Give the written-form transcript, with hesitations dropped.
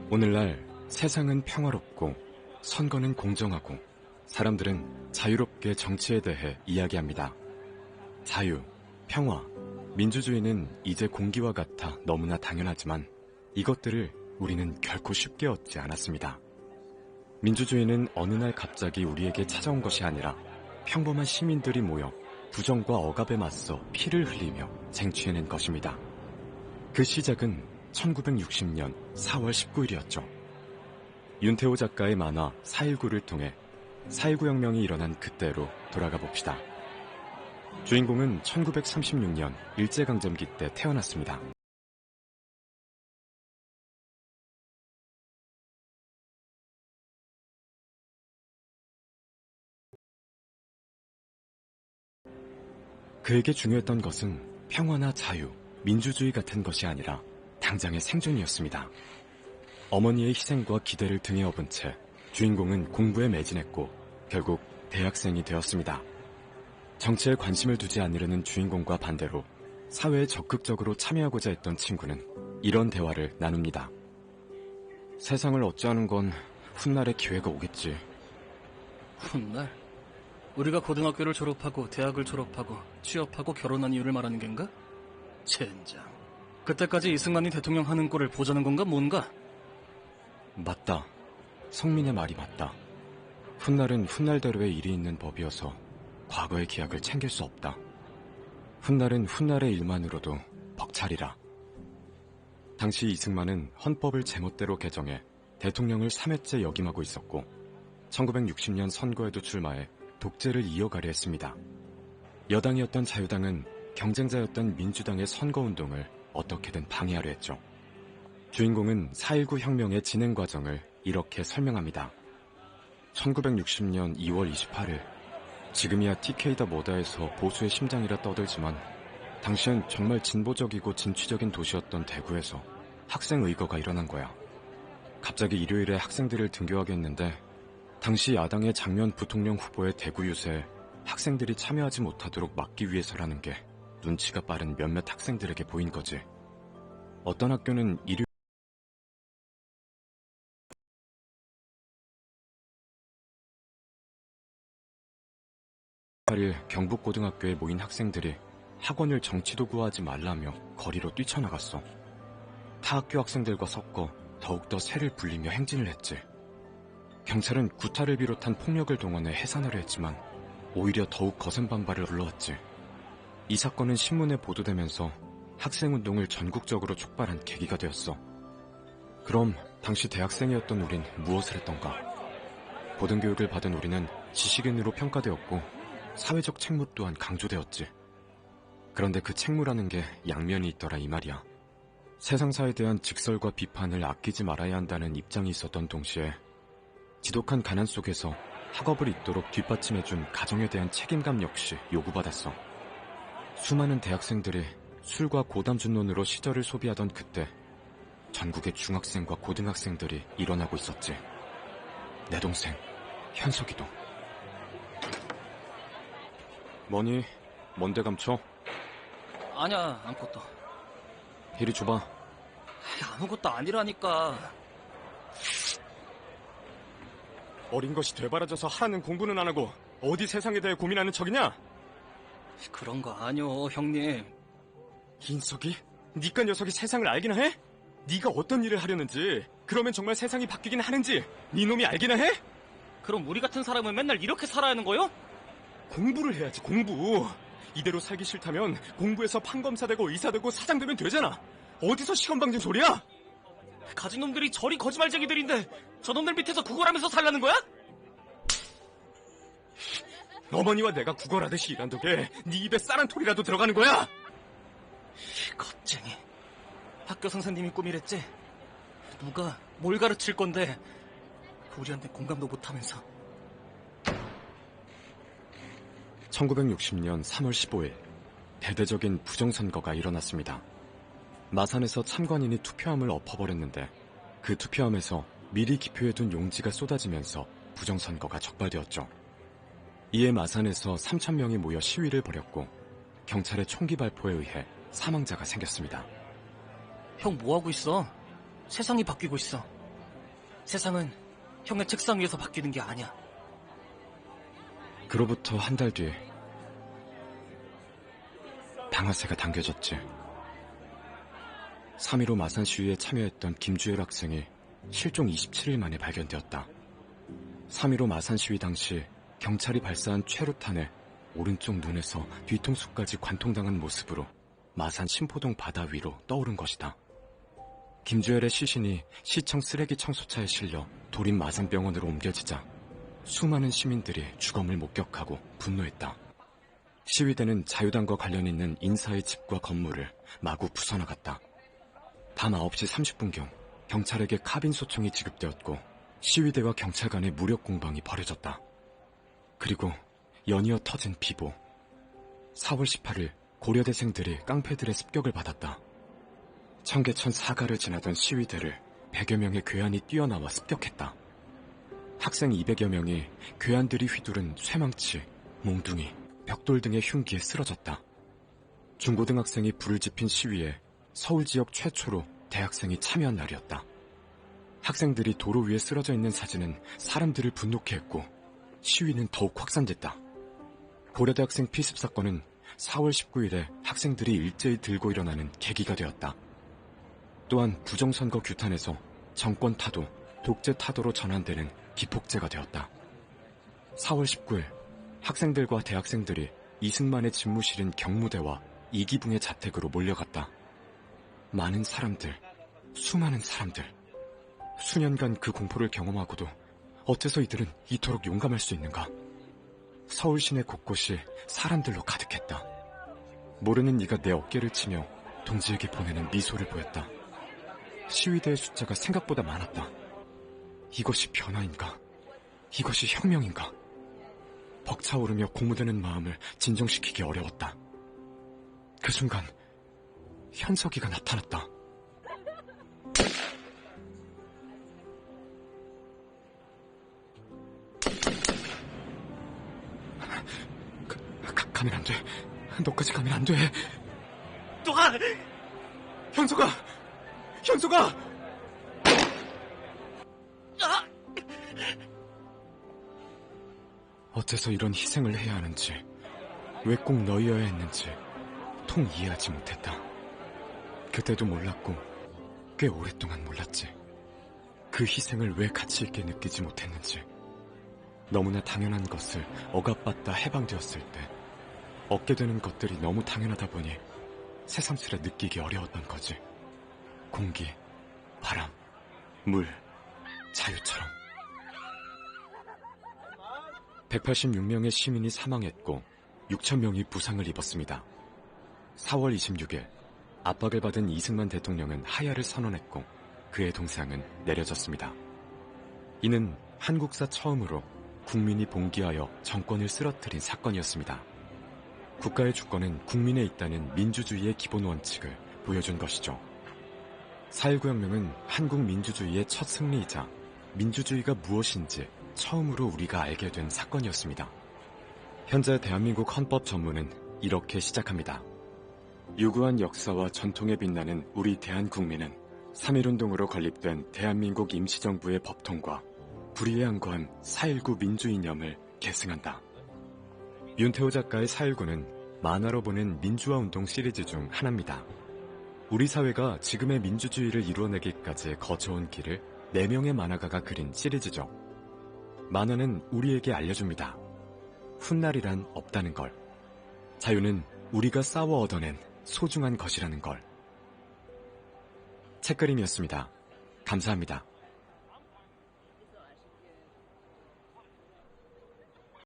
오늘날 세상은 평화롭고 선거는 공정하고 사람들은 자유롭게 정치에 대해 이야기합니다. 자유, 평화, 민주주의는 이제 공기와 같아 너무나 당연하지만 이것들을 우리는 결코 쉽게 얻지 않았습니다. 민주주의는 어느 날 갑자기 우리에게 찾아온 것이 아니라 평범한 시민들이 모여 부정과 억압에 맞서 피를 흘리며 쟁취해낸 것입니다. 그 시작은 1960년 4월 19일이었죠. 윤태호 작가의 만화 4.19를 통해 4.19 혁명이 일어난 그때로 돌아가 봅시다. 주인공은 1936년 일제강점기 때 태어났습니다. 그에게 중요했던 것은 평화나 자유, 민주주의 같은 것이 아니라 당장의 생존이었습니다. 어머니의 희생과 기대를 등에 업은 채 주인공은 공부에 매진했고 결국 대학생이 되었습니다. 정치에 관심을 두지 않으려는 주인공과 반대로 사회에 적극적으로 참여하고자 했던 친구는 이런 대화를 나눕니다. 세상을 어찌하는 건 훗날의 기회가 오겠지. 훗날? 우리가 고등학교를 졸업하고 대학을 졸업하고 취업하고 결혼한 이유를 말하는 겐가? 젠장. 그때까지 이승만이 대통령 하는 꼴을 보자는 건가 뭔가? 맞다. 성민의 말이 맞다. 훗날은 훗날대로의 일이 있는 법이어서 과거의 기약을 챙길 수 없다. 훗날은 훗날의 일만으로도 벅차리라. 당시 이승만은 헌법을 제멋대로 개정해 대통령을 3회째 역임하고 있었고 1960년 선거에도 출마해 독재를 이어가려 했습니다. 여당이었던 자유당은 경쟁자였던 민주당의 선거운동을 어떻게든 방해하려 했죠. 주인공은 4.19 혁명의 진행 과정을 이렇게 설명합니다. 1960년 2월 28일 지금이야 TK다 뭐다 해서 보수의 심장이라 떠들지만 당시엔 정말 진보적이고 진취적인 도시였던 대구에서 학생의거가 일어난 거야. 갑자기 일요일에 학생들을 등교하게 했는데 당시 야당의 장면 부통령 후보의 대구 유세에 학생들이 참여하지 못하도록 막기 위해서라는 게 눈치가 빠른 몇몇 학생들에게 보인 거지. 어떤 학교는 일요일 8일 경북고등학교에 모인 학생들이 학원을 정치도 구하지 말라며 거리로 뛰쳐나갔어. 타 학교 학생들과 섞어 더욱더 새를 불리며 행진을 했지. 경찰은 구타를 비롯한 폭력을 동원해 해산하려 했지만 오히려 더욱 거센 반발을 불러왔지. 이 사건은 신문에 보도되면서 학생운동을 전국적으로 촉발한 계기가 되었어. 그럼 당시 대학생이었던 우린 무엇을 했던가? 고등교육을 받은 우리는 지식인으로 평가되었고 사회적 책무 또한 강조되었지. 그런데 그 책무라는 게 양면이 있더라 이 말이야. 세상사에 대한 직설과 비판을 아끼지 말아야 한다는 입장이 있었던 동시에 지독한 가난 속에서 학업을 잇도록 뒷받침해준 가정에 대한 책임감 역시 요구받았어. 수많은 대학생들이 술과 고담준론으로 시절을 소비하던 그때 전국의 중학생과 고등학생들이 일어나고 있었지. 내 동생 현석이도. 뭐니? 뭔데 감춰? 아니야, 아무것도. 이리 줘봐. 아무것도 아니라니까. 어린 것이 되바라져서 하라는 공부는 안 하고 어디 세상에 대해 고민하는 척이냐? 그런 거 아니오, 형님. 인석이? 니까 녀석이 세상을 알기나 해? 네가 어떤 일을 하려는지, 그러면 정말 세상이 바뀌긴 하는지 네 놈이 알기나 해? 그럼 우리 같은 사람은 맨날 이렇게 살아야 하는 거요? 공부를 해야지, 공부. 이대로 살기 싫다면 공부해서 판검사 되고 의사 되고 사장 되면 되잖아. 어디서 시건방진 소리야? 가진 놈들이 저리 거짓말쟁이들인데 저놈들 밑에서 구걸하면서 살라는 거야? 어머니와 내가 구걸하듯이 일한 덕에 네 입에 쌀한 톨이라도 들어가는 거야? 겁쟁이. 학교 선생님이 꿈이랬지? 누가 뭘 가르칠 건데 우리한테 공감도 못하면서. 1960년 3월 15일 대대적인 부정선거가 일어났습니다. 마산에서 참관인이 투표함을 엎어버렸는데 그 투표함에서 미리 기표해둔 용지가 쏟아지면서 부정선거가 적발되었죠. 이에 마산에서 3,000명이 모여 시위를 벌였고 경찰의 총기 발포에 의해 사망자가 생겼습니다. 형 뭐하고 있어? 세상이 바뀌고 있어. 세상은 형의 책상 위에서 바뀌는 게 아니야. 그로부터 한 달 뒤 방아쇠가 당겨졌지. 3.15 마산 시위에 참여했던 김주열 학생이 실종 27일 만에 발견되었다. 3.15 마산 시위 당시 경찰이 발사한 최루탄에 오른쪽 눈에서 뒤통수까지 관통당한 모습으로 마산 신포동 바다 위로 떠오른 것이다. 김주열의 시신이 시청 쓰레기 청소차에 실려 도림 마산병원으로 옮겨지자 수많은 시민들이 주검을 목격하고 분노했다. 시위대는 자유당과 관련 있는 인사의 집과 건물을 마구 부숴나갔다. 밤 9시 30분경 경찰에게 카빈 소총이 지급되었고 시위대와 경찰 간의 무력 공방이 벌어졌다. 그리고 연이어 터진 비보. 4월 18일 고려대생들이 깡패들의 습격을 받았다. 청계천 사가를 지나던 시위대를 100여 명의 괴한이 뛰어나와 습격했다. 학생 200여 명이 괴한들이 휘두른 쇠망치, 몽둥이, 벽돌 등의 흉기에 쓰러졌다. 중고등학생이 불을 지핀 시위에 서울 지역 최초로 대학생이 참여한 날이었다. 학생들이 도로 위에 쓰러져 있는 사진은 사람들을 분노케 했고 시위는 더욱 확산됐다. 고려대 학생 피습 사건은 4월 19일에 학생들이 일제히 들고 일어나는 계기가 되었다. 또한 부정선거 규탄에서 정권 타도, 독재 타도로 전환되는 기폭제가 되었다. 4월 19일 학생들과 대학생들이 이승만의 집무실인 경무대와 이기붕의 자택으로 몰려갔다. 많은 사람들, 수많은 사람들. 수년간 그 공포를 경험하고도 어째서 이들은 이토록 용감할 수 있는가? 서울 시내 곳곳이 사람들로 가득했다. 모르는 이가 내 어깨를 치며 동지에게 보내는 미소를 보였다. 시위대의 숫자가 생각보다 많았다. 이것이 변화인가? 이것이 혁명인가? 벅차오르며 고무되는 마음을 진정시키기 어려웠다. 그 순간 현석이가 나타났다. 가면 안 돼. 너까지 가면 안 돼. 놔! 현석아! 현석아! 아! 어째서 이런 희생을 해야 하는지, 왜 꼭 너희여야 했는지 통 이해하지 못했다. 그때도 몰랐고 꽤 오랫동안 몰랐지. 그 희생을 왜 가치 있게 느끼지 못했는지. 너무나 당연한 것을 억압받다 해방되었을 때 얻게 되는 것들이 너무 당연하다 보니 새삼스레 느끼기 어려웠던 거지. 공기, 바람, 물, 자유처럼. 186명의 시민이 사망했고 6,000명이 부상을 입었습니다. 4월 26일 압박을 받은 이승만 대통령은 하야를 선언했고 그의 동상은 내려졌습니다. 이는 한국사 처음으로 국민이 봉기하여 정권을 쓰러뜨린 사건이었습니다. 국가의 주권은 국민에 있다는 민주주의의 기본 원칙을 보여준 것이죠. 4.19 혁명은 한국 민주주의의 첫 승리이자 민주주의가 무엇인지 처음으로 우리가 알게 된 사건이었습니다. 현재 대한민국 헌법 전문은 이렇게 시작합니다. 유구한 역사와 전통에 빛나는 우리 대한국민은 3.1운동으로 건립된 대한민국 임시정부의 법통과 불의에 항거한 4.19 민주이념을 계승한다. 윤태호 작가의 4.19는 만화로 보는 민주화운동 시리즈 중 하나입니다. 우리 사회가 지금의 민주주의를 이루어내기까지 거쳐온 길을 4명의 만화가가 그린 시리즈죠. 만화는 우리에게 알려줍니다. 훗날이란 없다는 걸. 자유는 우리가 싸워 얻어낸 소중한 것이라는 걸. 책그림이었습니다. 감사합니다.